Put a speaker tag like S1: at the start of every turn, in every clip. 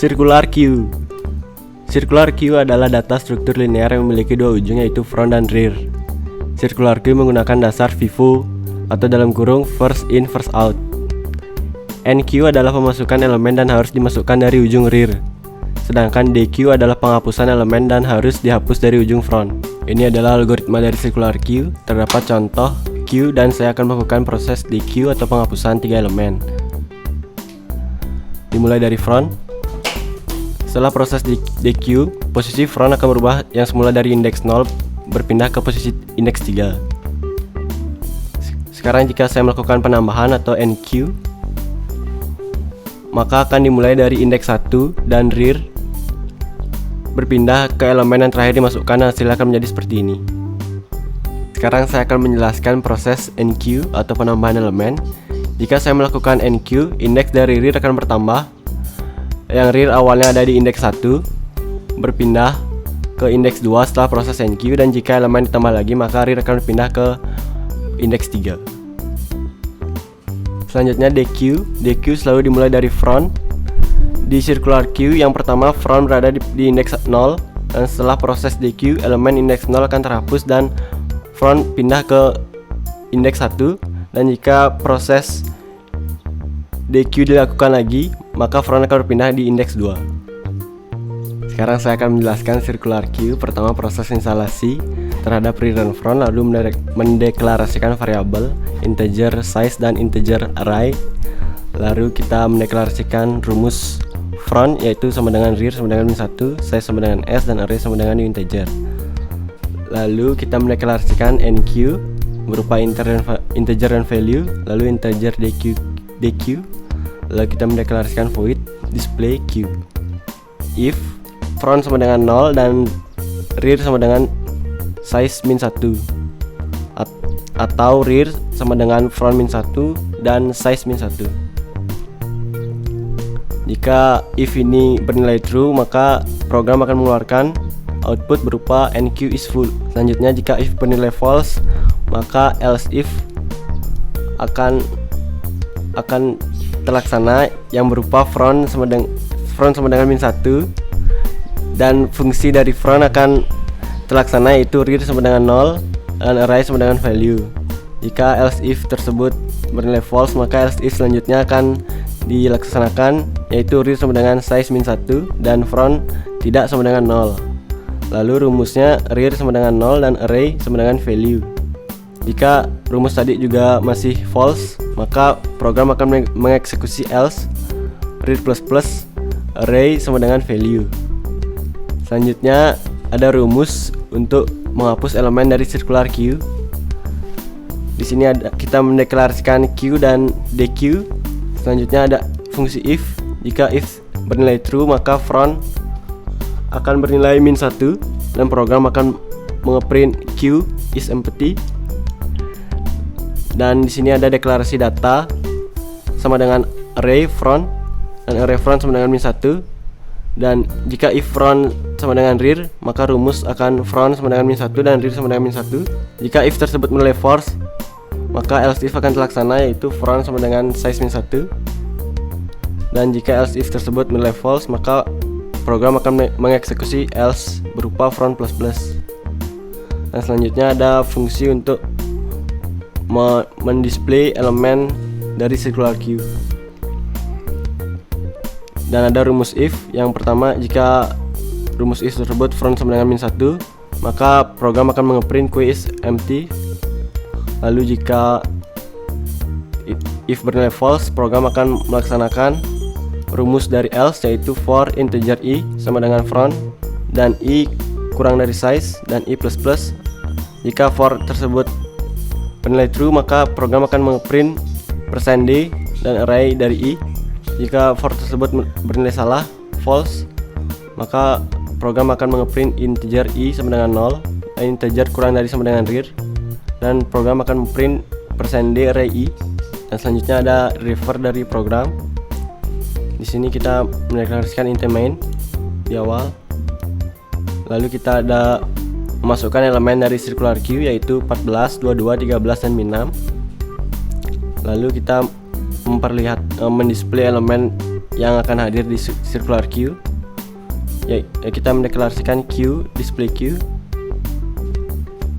S1: Circular queue. Circular queue adalah data struktur linear yang memiliki dua ujung, yaitu front dan rear. Circular queue menggunakan dasar FIFO atau dalam kurung first in first out. NQ adalah pemasukan elemen dan harus dimasukkan dari ujung rear. Sedangkan DQ adalah penghapusan elemen dan harus dihapus dari ujung front. Ini adalah algoritma dari circular queue. Terdapat contoh queue dan saya akan melakukan proses DQ atau penghapusan 3 elemen. Dimulai dari front. Setelah proses DQ, posisi front akan berubah yang semula dari indeks 0 berpindah ke posisi indeks 3. Sekarang jika saya melakukan penambahan atau NQ, maka akan dimulai dari indeks 1 dan rear berpindah ke elemen yang terakhir dimasukkan dan hasilnya akan menjadi seperti ini. Sekarang saya akan menjelaskan proses NQ atau penambahan elemen. Jika saya melakukan NQ, indeks dari rear akan bertambah. Yang rear awalnya ada di indeks 1 berpindah ke indeks 2 setelah proses NQ, dan jika elemen ditambah lagi maka rear akan berpindah ke indeks 3. Selanjutnya DQ selalu dimulai dari front. Di circular queue yang pertama front berada di indeks 0, dan setelah proses DQ elemen indeks 0 akan terhapus dan front pindah ke indeks 1, dan jika proses DQ dilakukan lagi maka front akan berpindah di indeks 2. Sekarang saya akan menjelaskan circular queue. Pertama, proses instalasi terhadap rear dan front, lalu mendeklarasikan variabel integer size dan integer array. Lalu kita mendeklarasikan rumus front, yaitu sama dengan rear sama dengan min1, size sama dengan s, dan array sama dengan integer. Lalu kita mendeklarasikan NQ berupa integer dan value, lalu integer DQ. Lalu kita mendeklarasikan void display q. If front sama dengan 0 dan rear sama dengan size min1, atau rear sama dengan front min1 dan size min1. Jika if ini bernilai true, maka program akan mengeluarkan output berupa NQ is full. Selanjutnya, jika if bernilai false, maka else if akan terlaksana yang berupa front sama dengan min1, dan fungsi dari front akan terlaksana, yaitu rear sama dengan 0 dan array sama dengan value. Jika else if tersebut bernilai false, maka else if selanjutnya akan dilaksanakan, yaitu rear sama dengan size min1 dan front tidak sama dengan 0. Lalu rumusnya rear sama dengan 0 dan array sama dengan value. Jika rumus tadi juga masih false, maka program akan mengeksekusi else rear plus array sama dengan value. Selanjutnya ada rumus untuk menghapus elemen dari circular queue. Di sini kita mendeklarasikan Q dan DQ. Selanjutnya ada fungsi if. Jika if bernilai true, maka front akan bernilai min1 dan program akan mengeprint Q is empty. Dan di sini ada deklarasi data sama dengan array front, dan array front sama dengan min1. Dan jika if front sama dengan rear, maka rumus akan front sama dengan min1 dan rear sama dengan min1. Jika if tersebut bernilai false, maka else if akan terlaksana, yaitu front sama dengan size min1. Dan jika else if tersebut bernilai false, maka program akan mengeksekusi else berupa front plus. Dan selanjutnya ada fungsi untuk mendisplay elemen dari circular queue. Dan ada rumus if. Yang pertama, jika rumus if tersebut front sama dengan min1, maka program akan mengeprint q is empty. Lalu jika if bernilai false, program akan melaksanakan rumus dari else, yaitu for integer i sama dengan front dan i kurang dari size dan i plus. Jika for tersebut bernilai true, maka program akan mengeprint %d dan array dari i. Jika for tersebut bernilai salah, false, maka program akan mengeprint integer i sama dengan 0 dan integer kurang dari sama dengan rear, dan program akan memprint %d array i. Dan selanjutnya ada refer dari program. Di sini kita mendeklarasikan int main di awal. Lalu kita ada memasukkan elemen dari circular queue, yaitu 14, 22, 13 dan min6. Lalu kita mendisplay elemen yang akan hadir di circular queue. Kita mendeklarasikan queue, display queue.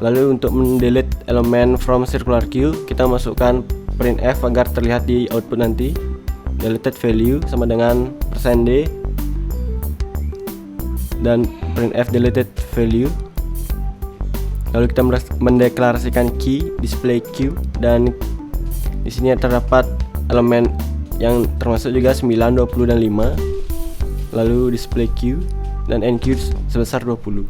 S1: Lalu untuk mendelete elemen from circular queue, kita masukkan printf agar terlihat di output nanti. Deleted value sama dengan %d dan printf deleted value. Lalu kita mendeklarasikan key, display queue, dan di sini terdapat elemen yang termasuk juga 9, 20 dan 5. Lalu display queue dan enqueue sebesar 20.